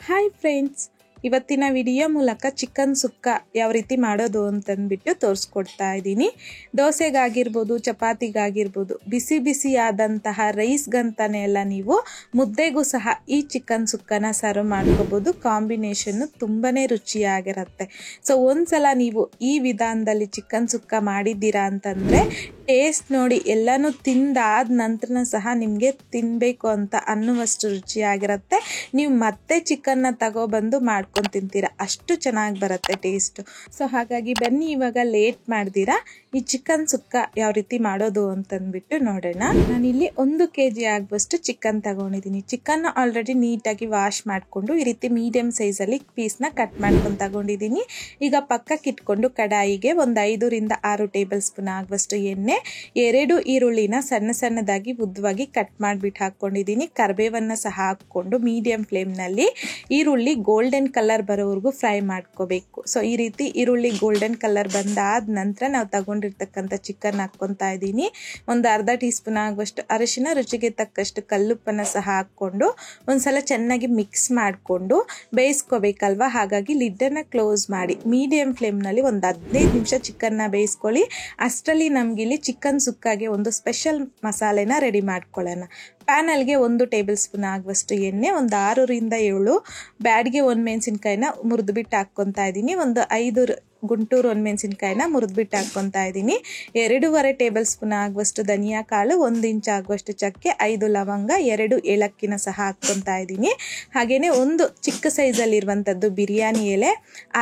Hi friends, ಇವತ್ತಿನ video ಮೂಲಕ chicken ಸುಕ್ಕ ಯಾವ ರೀತಿ ಮಾಡೋದು ಅಂತಂದ್ಬಿಟ್ಟು ತೋರಿಸ್ಕೊಡ್ತಾ ಇದ್ದೀನಿ. ದೋಸೆಗಾಗಿರ್ಬೋದು, ಚಪಾತಿಗಾಗಿರ್ಬೋದು, ಬಿಸಿ ಬಿಸಿಯಾದಂತಹ ರೈಸ್ಗಂತಾನೆ ಎಲ್ಲ ನೀವು ಮುದ್ದೆಗೂ ಸಹ ಈ ಚಿಕನ್ ಸುಕ್ಕನ ಸರ್ವ್ ಮಾಡ್ಕೋಬೋದು. ಕಾಂಬಿನೇಷನ್ನು ತುಂಬಾ ರುಚಿಯಾಗಿರುತ್ತೆ. ಸೊ ಒಂದ್ಸಲ ನೀವು ಈ ವಿಧಾನದಲ್ಲಿ ಚಿಕನ್ ಸುಕ್ಕ ಮಾಡಿದ್ದೀರಾ ಅಂತಂದರೆ ಟೇಸ್ಟ್ ನೋಡಿ ಎಲ್ಲನೂ ತಿಂದಾದ ನಂತರ ಸಹ ನಿಮಗೆ ತಿನ್ನಬೇಕು ಅಂತ ಅನ್ನುವಷ್ಟು ರುಚಿಯಾಗಿರುತ್ತೆ. ನೀವು ಮತ್ತೆ ಚಿಕನ್ನ ತಗೊಬಂದು ಮಾಡ್ಕೊಂಡು ತಿಂತೀರಾ, ಅಷ್ಟು ಚೆನ್ನಾಗಿ ಬರುತ್ತೆ ಟೇಸ್ಟು. ಸೊ ಹಾಗಾಗಿ ಬನ್ನಿ ಇವಾಗ ಲೇಟ್ ಮಾಡ್ದಿರಾ ಈ ಚಿಕನ್ ಸುಕ್ಕ ಯಾವ ರೀತಿ ಮಾಡೋದು ಅಂತಂದ್ಬಿಟ್ಟು ನೋಡೋಣ. ನಾನಿಲ್ಲಿ 1 kg ಆಗುವಷ್ಟು ಚಿಕನ್ ತಗೊಂಡಿದ್ದೀನಿ. ಚಿಕನ್ ಆಲ್ರೆಡಿ ನೀಟಾಗಿ ವಾಶ್ ಮಾಡಿಕೊಂಡು ಈ ರೀತಿ ಮೀಡಿಯಂ ಸೈಜಲ್ಲಿ ಪೀಸ್ನ ಕಟ್ ಮಾಡ್ಕೊಂಡು ತಗೊಂಡಿದ್ದೀನಿ. ಈಗ ಪಕ್ಕಕ್ಕೆ ಇಟ್ಕೊಂಡು ಕಡಾಯಿಗೆ ಒಂದು 5 ರಿಂದ 6 ಟೇಬಲ್ ಸ್ಪೂನ್ ಆಗುವಷ್ಟು ಎಣ್ಣೆ, 2 ಈರುಳ್ಳಿನ ಸಣ್ಣ ಸಣ್ಣದಾಗಿ ಉದ್ದವಾಗಿ ಕಟ್ ಮಾಡಿಬಿಟ್ಟು ಹಾಕ್ಕೊಂಡಿದ್ದೀನಿ. ಕರಿಬೇವನ್ನು ಸಹ ಹಾಕ್ಕೊಂಡು ಮೀಡಿಯಂ ಫ್ಲೇಮ್ನಲ್ಲಿ ಈರುಳ್ಳಿ ಗೋಲ್ಡನ್ ಕಲರ್ ಬರೋವರೆಗೂ ಫ್ರೈ ಮಾಡ್ಕೋಬೇಕು. ಸೊ ಈ ರೀತಿ ಈರುಳ್ಳಿ ಗೋಲ್ಡನ್ ಕಲರ್ ಬಂದಾದ ನಂತರ ನಾವು ತಗೊಂಡಿರ್ತಕ್ಕಂಥ ಚಿಕನ್ ಹಾಕ್ಕೊತಾ ಇದ್ದೀನಿ. ಒಂದು ಅರ್ಧ ಟೀ ಸ್ಪೂನ್ ಆಗುವಷ್ಟು ಅರಿಶಿನ, ರುಚಿಗೆ ತಕ್ಕಷ್ಟು ಕಲ್ಲುಪ್ಪನ್ನು ಸಹ ಹಾಕ್ಕೊಂಡು ಒಂದ್ಸಲ ಚೆನ್ನಾಗಿ ಮಿಕ್ಸ್ ಮಾಡಿಕೊಂಡು ಬೇಯಿಸ್ಕೋಬೇಕಲ್ವ. ಹಾಗಾಗಿ ಲಿಡ್ಡನ್ನು ಕ್ಲೋಸ್ ಮಾಡಿ ಮೀಡಿಯಂ ಫ್ಲೇಮ್ನಲ್ಲಿ ಒಂದು 15 ನಿಮಿಷ ಚಿಕನ್ನ ಬೇಯಿಸ್ಕೊಳ್ಳಿ. ಅಷ್ಟರಲ್ಲಿ ನಮಗಿಲ್ಲಿ ಚಿಕನ್ ಸುಕ್ಕಾಗೆ ಒಂದು ಸ್ಪೆಷಲ್ ಮಸಾಲೆನ ರೆಡಿ ಮಾಡ್ಕೊಳ್ಳೋಣ. ಪ್ಯಾನಲ್ಗೆ 1 ಟೇಬಲ್ ಸ್ಪೂನ್ ಆಗುವಷ್ಟು ಎಣ್ಣೆ, ಒಂದು 6 ರಿಂದ 7 ಬ್ಯಾಡ್ಗೆ ಒಣಮೆಣಸಿನ್ಕಾಯಿನ ಮುರಿದ್ಬಿಟ್ಟು ಹಾಕ್ಕೊತಾ ಇದ್ದೀನಿ. ಒಂದು 5 ಗುಂಟೂರು ಒಣಮೆಣಸಿನ್ಕಾಯಿನ ಮುರಿದ್ಬಿಟ್ಟು ಹಾಕ್ಕೊತಾ ಇದ್ದೀನಿ. 2.5 ಟೇಬಲ್ ಸ್ಪೂನ್ ಆಗುವಷ್ಟು ಧನಿಯಾ ಕಾಳು, 1 ಇಂಚ್ ಆಗುವಷ್ಟು ಚಕ್ಕೆ, 5 ಲವಂಗ, 2 ಏಲಕ್ಕಿನ ಸಹ ಹಾಕ್ಕೊತಾ ಇದ್ದೀನಿ. ಹಾಗೆಯೇ ಒಂದು ಚಿಕ್ಕ ಸೈಜಲ್ಲಿರುವಂಥದ್ದು ಬಿರಿಯಾನಿ ಎಲೆ,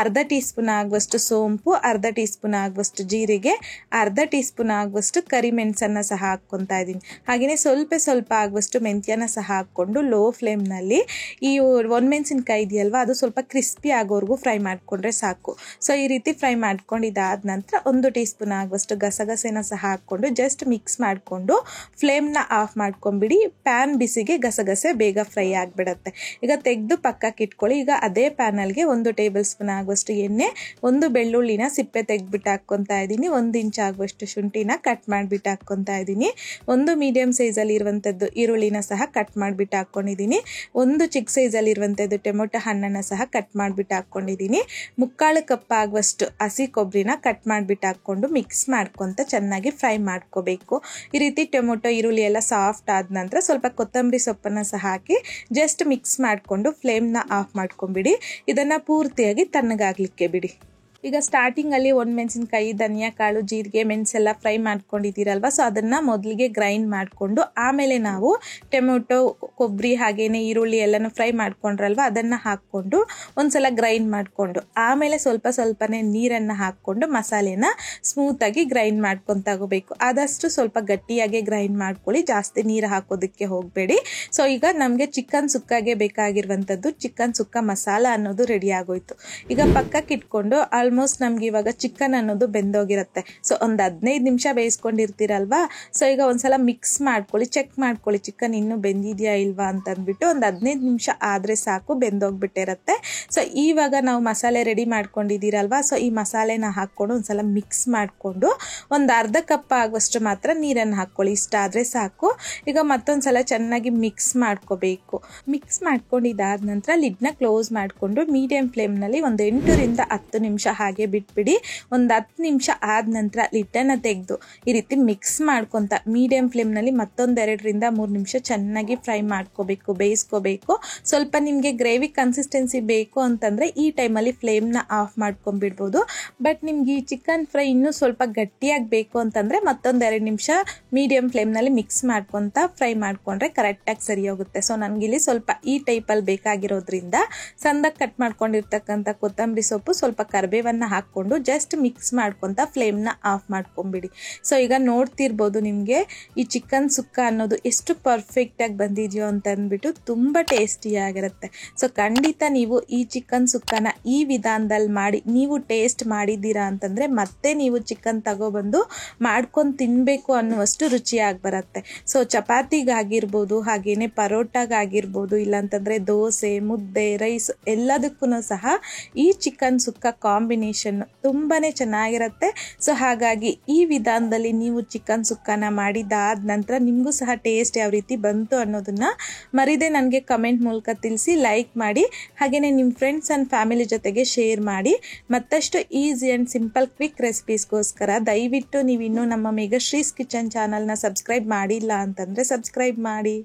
ಅರ್ಧ ಟೀ ಸ್ಪೂನ್ ಆಗುವಷ್ಟು ಸೋಂಪು, ಅರ್ಧ ಟೀ ಸ್ಪೂನ್ ಆಗುವಷ್ಟು ಜೀರಿಗೆ, ಅರ್ಧ ಟೀ ಸ್ಪೂನ್ ಆಗುವಷ್ಟು ಕರಿಮೆಣಸನ್ನು ಸಹ ಹಾಕ್ಕೊತಾ ಇದ್ದೀನಿ. ಹಾಗೆಯೇ ಸ್ವಲ್ಪ ಆಗುವಷ್ಟು ಮೆಂತ್ಯನ ಸಹ ಹಾಕ್ಕೊಂಡು ಲೋ ಫ್ಲೇಮ್ನಲ್ಲಿ ಈ ಒಣಮೆಣಸಿನ್ಕಾಯಿ ಇದೆಯಲ್ವ ಅದು ಸ್ವಲ್ಪ ಕ್ರಿಸ್ಪಿ ಆಗೋವರೆಗೂ ಫ್ರೈ ಮಾಡಿಕೊಂಡ್ರೆ ಸಾಕು. ಸೊ ಈ ರೀತಿ ಫ್ರೈ ಮಾಡ್ಕೊಂಡಿದ್ದಾದ ನಂತರ 1 ಟೀ ಸ್ಪೂನ್ ಆಗುವಷ್ಟು ಗಸಗಸೆನ ಸಹ ಹಾಕ್ಕೊಂಡು ಜಸ್ಟ್ ಮಿಕ್ಸ್ ಮಾಡಿಕೊಂಡು ಫ್ಲೇಮ್ನ ಆಫ್ ಮಾಡ್ಕೊಂಬಿಡಿ. ಪ್ಯಾನ್ ಬಿಸಿಗೆ ಗಸಗಸೆ ಬೇಗ ಫ್ರೈ ಆಗಿಬಿಡತ್ತೆ. ಈಗ ತೆಗೆದು ಪಕ್ಕಕ್ಕೆ ಇಟ್ಕೊಳ್ಳಿ. ಈಗ ಅದೇ ಪ್ಯಾನಲ್ಗೆ 1 ಟೇಬಲ್ ಸ್ಪೂನ್ ಆಗುವಷ್ಟು ಎಣ್ಣೆ, 1 ಬೆಳ್ಳುಳ್ಳಿನ ಸಿಪ್ಪೆ ತೆಗೆದ್ಬಿಟ್ಟು ಹಾಕ್ಕೊತಾ ಇದ್ದೀನಿ, 1 ಇಂಚ್ ಆಗುವಷ್ಟು ಶುಂಠಿನ ಕಟ್ ಮಾಡಿಬಿಟ್ಟು ಹಾಕ್ಕೊತಾ ಇದ್ದೀನಿ, 1 ಮೀಡಿಯಂ ಸೈಜಲ್ಲಿ ಇರುವಂಥದ್ದು ಈರುಳ್ಳಿನ ಸಹ ಕಟ್ ಮಾಡಿಬಿಟ್ಟು ಹಾಕ್ಕೊಂಡಿದ್ದೀನಿ, 1 ಚಿಕ್ಕ ಸೈಜಲ್ಲಿ ಇರುವಂಥದ್ದು ಟೊಮೊಟೊ ಹಣ್ಣನ್ನು ಸಹ ಕಟ್ ಮಾಡಿಬಿಟ್ಟು ಹಾಕ್ಕೊಂಡಿದ್ದೀನಿ, 3/4 ಕಪ್ ಆಗುವಷ್ಟು ಹಸಿ ಕೊಬ್ಬರಿನ ಕಟ್ ಮಾಡಿಬಿಟ್ಟು ಹಾಕ್ಕೊಂಡು ಮಿಕ್ಸ್ ಮಾಡ್ಕೊತ ಚೆನ್ನಾಗಿ ಫ್ರೈ ಮಾಡ್ಕೋಬೇಕು. ಈ ರೀತಿ ಟೊಮೊಟೊ ಈರುಳ್ಳಿ ಎಲ್ಲ ಸಾಫ್ಟ್ ಆದ ನಂತರ ಸ್ವಲ್ಪ ಕೊತ್ತಂಬರಿ ಸೊಪ್ಪನ್ನು ಸಹ ಹಾಕಿ ಜಸ್ಟ್ ಮಿಕ್ಸ್ ಮಾಡಿಕೊಂಡು ಫ್ಲೇಮ್ನ ಆಫ್ ಮಾಡ್ಕೊಂಬಿಡಿ. ಇದನ್ನು ಪೂರ್ತಿಯಾಗಿ ತಣ್ಣಗಾಗಲಿಕ್ಕೆ ಬಿಡಿ. ಈಗ ಸ್ಟಾರ್ಟಿಂಗಲ್ಲಿ ಒಣಮೆಣಸಿನ್ಕಾಯಿ, ಧನಿಯಾ ಕಾಳು, ಜೀರಿಗೆ, ಮೆಣಸೆಲ್ಲ ಫ್ರೈ ಮಾಡ್ಕೊಂಡಿದ್ದೀರಲ್ವ, ಸೊ ಅದನ್ನು ಮೊದಲಿಗೆ ಗ್ರೈಂಡ್ ಮಾಡಿಕೊಂಡು ಆಮೇಲೆ ನಾವು ಟೊಮೊಟೊ, ಕೊಬ್ಬರಿ ಹಾಗೇನೆ ಈರುಳ್ಳಿ ಎಲ್ಲನೂ ಫ್ರೈ ಮಾಡ್ಕೊಂಡ್ರಲ್ವ ಅದನ್ನು ಹಾಕ್ಕೊಂಡು ಒಂದ್ಸಲ ಗ್ರೈಂಡ್ ಮಾಡಿಕೊಂಡು ಆಮೇಲೆ ಸ್ವಲ್ಪನೇ ನೀರನ್ನು ಹಾಕ್ಕೊಂಡು ಮಸಾಲೆನ ಸ್ಮೂತಾಗಿ ಗ್ರೈಂಡ್ ಮಾಡ್ಕೊಂಡು ತಗೋಬೇಕು. ಆದಷ್ಟು ಸ್ವಲ್ಪ ಗಟ್ಟಿಯಾಗಿ ಗ್ರೈಂಡ್ ಮಾಡ್ಕೊಳ್ಳಿ, ಜಾಸ್ತಿ ನೀರು ಹಾಕೋದಕ್ಕೆ ಹೋಗಬೇಡಿ. ಸೊ ಈಗ ನಮಗೆ ಚಿಕನ್ ಸುಕ್ಕಾಗೆ ಬೇಕಾಗಿರುವಂಥದ್ದು ಚಿಕನ್ ಸುಕ್ಕ ಮಸಾಲ ಅನ್ನೋದು ರೆಡಿ ಆಗೋಯ್ತು. ಈಗ ಪಕ್ಕಕ್ಕೆ ಇಟ್ಕೊಂಡು ಆಲ್ಮೋಸ್ಟ್ ನಮ್ಗೆ ಇವಾಗ ಚಿಕನ್ ಅನ್ನೋದು ಬೆಂದೋಗಿರುತ್ತೆ. ಸೊ ಒಂದು 15 ನಿಮಿಷ ಬೇಯಿಸ್ಕೊಂಡಿರ್ತೀರಲ್ವಾ, ಸೊ ಈಗ ಒಂದ್ಸಲ ಮಿಕ್ಸ್ ಮಾಡ್ಕೊಳ್ಳಿ, ಚೆಕ್ ಮಾಡ್ಕೊಳ್ಳಿ ಚಿಕನ್ ಇನ್ನೂ ಬೆಂದಿದೆಯಾ ಇಲ್ವಾ ಅಂತ ಅಂದ್ಬಿಟ್ಟು. ಒಂದು 15 ನಿಮಿಷ ಆದರೆ ಸಾಕು, ಬೆಂದೋಗ್ಬಿಟ್ಟಿರುತ್ತೆ. ಸೊ ಇವಾಗ ನಾವು ಮಸಾಲೆ ರೆಡಿ ಮಾಡ್ಕೊಂಡಿದ್ದೀರಲ್ವಾ, ಸೊ ಈ ಮಸಾಲೆನ ಹಾಕ್ಕೊಂಡು ಒಂದ್ಸಲ ಮಿಕ್ಸ್ ಮಾಡಿಕೊಂಡು ಒಂದು ಅರ್ಧ ಕಪ್ ಆಗುವಷ್ಟು ಮಾತ್ರ ನೀರನ್ನು ಹಾಕ್ಕೊಳ್ಳಿ, ಇಷ್ಟ ಆದರೆ ಸಾಕು. ಈಗ ಮತ್ತೊಂದ್ಸಲ ಚೆನ್ನಾಗಿ ಮಿಕ್ಸ್ ಮಾಡ್ಕೋಬೇಕು. ಮಿಕ್ಸ್ ಮಾಡ್ಕೊಂಡಿದ್ದಾದ ನಂತರ ಲಿಡ್ನ ಕ್ಲೋಸ್ ಮಾಡಿಕೊಂಡು ಮೀಡಿಯಂ ಫ್ಲೇಮ್ನಲ್ಲಿ ಒಂದು 8 ರಿಂದ 10 ನಿಮಿಷ ಹಾಗೆ ಬಿಟ್ಬಿಡಿ. ಒಂದು 10 ನಿಮಿಷ ಆದ ನಂತರ ಲಿಡ್ಡನ್ನು ತೆಗೆದು ಈ ರೀತಿ ಮಿಕ್ಸ್ ಮಾಡ್ಕೊತ ಮೀಡಿಯಂ ಫ್ಲೇಮ್ನಲ್ಲಿ ಮತ್ತೊಂದು 2 ರಿಂದ 3 ನಿಮಿಷ ಚೆನ್ನಾಗಿ ಫ್ರೈ ಮಾಡ್ಕೋಬೇಕು, ಬೇಯಿಸ್ಕೋಬೇಕು. ಸ್ವಲ್ಪ ನಿಮಗೆ ಗ್ರೇವಿ ಕನ್ಸಿಸ್ಟೆನ್ಸಿ ಬೇಕು ಅಂತಂದರೆ ಈ ಟೈಮಲ್ಲಿ ಫ್ಲೇಮ್ನ ಆಫ್ ಮಾಡ್ಕೊಂಡ್ಬಿಡ್ಬೋದು. ಬಟ್ ನಿಮ್ಗೆ ಈ ಚಿಕನ್ ಫ್ರೈ ಇನ್ನೂ ಸ್ವಲ್ಪ ಗಟ್ಟಿಯಾಗಿ ಬೇಕು ಅಂತಂದರೆ ಮತ್ತೊಂದು 2 ನಿಮಿಷ ಮೀಡಿಯಂ ಫ್ಲೇಮ್ನಲ್ಲಿ ಮಿಕ್ಸ್ ಮಾಡ್ಕೊತ ಫ್ರೈ ಮಾಡಿಕೊಂಡ್ರೆ ಕರೆಕ್ಟಾಗಿ ಸರಿ ಹೋಗುತ್ತೆ. ಸೊ ನನಗಿಲ್ಲಿ ಸ್ವಲ್ಪ ಈ ಟೈಪಲ್ಲಿ ಬೇಕಾಗಿರೋದ್ರಿಂದ ಸಣ್ಣದಾಗಿ ಕಟ್ ಮಾಡ್ಕೊಂಡಿರ್ತಕ್ಕಂಥ ಕೊತ್ತಂಬರಿ ಸೊಪ್ಪು, ಸ್ವಲ್ಪ ಕರಿಬೇವನ್ನು ಹಾಕ್ಕೊಂಡು ಜಸ್ಟ್ ಮಿಕ್ಸ್ ಮಾಡ್ಕೊತ ಫ್ಲೇಮ್ನ ಆಫ್ ಮಾಡ್ಕೊಂಬಿಡಿ. ಸೊ ಈಗ ನೋಡ್ತಿರ್ಬೋದು ನಿಮಗೆ ಈ ಚಿಕನ್ ಸುಕ್ಕ ಅನ್ನೋದು ಎಷ್ಟು ಪರ್ಫೆಕ್ಟಾಗಿ ಬಂದಿದೆಯೋ ಅಂತ ಅಂದ್ಬಿಟ್ಟು ತುಂಬ ಟೇಸ್ಟಿಯಾಗಿರುತ್ತೆ. ಸೊ ಖಂಡಿತ ನೀವು ಈ ಚಿಕನ್ ಸುಕ್ಕನ ಈ ವಿಧಾನದಲ್ಲಿ ಮಾಡಿ ನೀವು ಟೇಸ್ಟ್ ಮಾಡಿದ್ದೀರಾ ಅಂತಂದರೆ ಮತ್ತೆ ನೀವು ಚಿಕನ್ ತಗೊಬಂದು ಮಾಡ್ಕೊಂಡು ತಿನ್ನಬೇಕು ಅನ್ನುವಷ್ಟು ರುಚಿಯಾಗಿ ಬರುತ್ತೆ. ಸೊ ಚಪಾತಿಗಾಗಿರ್ಬೋದು, ಹಾಗೆಯೇ ಪರೋಟಾಗಾಗಿರ್ಬೋದು, ಇಲ್ಲಾಂತಂದರೆ ದೋಸೆ, ಮುದ್ದೆ, ರೈಸ್ ಎಲ್ಲದಕ್ಕೂ ಸಹ ಈ ಚಿಕನ್ ಸುಕ್ಕ ಕಾಂಬಿನೇಷನ್ ಕಾಂಬಿನೇಷನ್ ತುಂಬಾ ಚೆನ್ನಾಗಿರುತ್ತೆ. ಸೊ ಹಾಗಾಗಿ ಈ ವಿಧಾನದಲ್ಲಿ ನೀವು ಚಿಕನ್ ಸುಕ್ಕನ ಮಾಡಿದಾದ ನಂತರ ನಿಮಗೂ ಸಹ ಟೇಸ್ಟ್ ಯಾವ ರೀತಿ ಬಂತು ಅನ್ನೋದನ್ನು ಮರಿದೇ ನನಗೆ ಕಮೆಂಟ್ ಮೂಲಕ ತಿಳಿಸಿ, ಲೈಕ್ ಮಾಡಿ, ಹಾಗೆಯೇ ನಿಮ್ಮ ಫ್ರೆಂಡ್ಸ್ ಆ್ಯಂಡ್ ಫ್ಯಾಮಿಲಿ ಜೊತೆಗೆ ಶೇರ್ ಮಾಡಿ. ಮತ್ತಷ್ಟು ಈಸಿ ಆ್ಯಂಡ್ ಸಿಂಪಲ್ ಕ್ವಿಕ್ ರೆಸಿಪೀಸ್ಗೋಸ್ಕರ ದಯವಿಟ್ಟು ನೀವಿನ್ನೂ ನಮ್ಮ ಮೇಘಶ್ರೀಸ್ ಕಿಚನ್ ಚಾನಲ್ನ ಸಬ್ಸ್ಕ್ರೈಬ್ ಮಾಡಿಲ್ಲ ಅಂತಂದರೆ ಸಬ್ಸ್ಕ್ರೈಬ್ ಮಾಡಿ.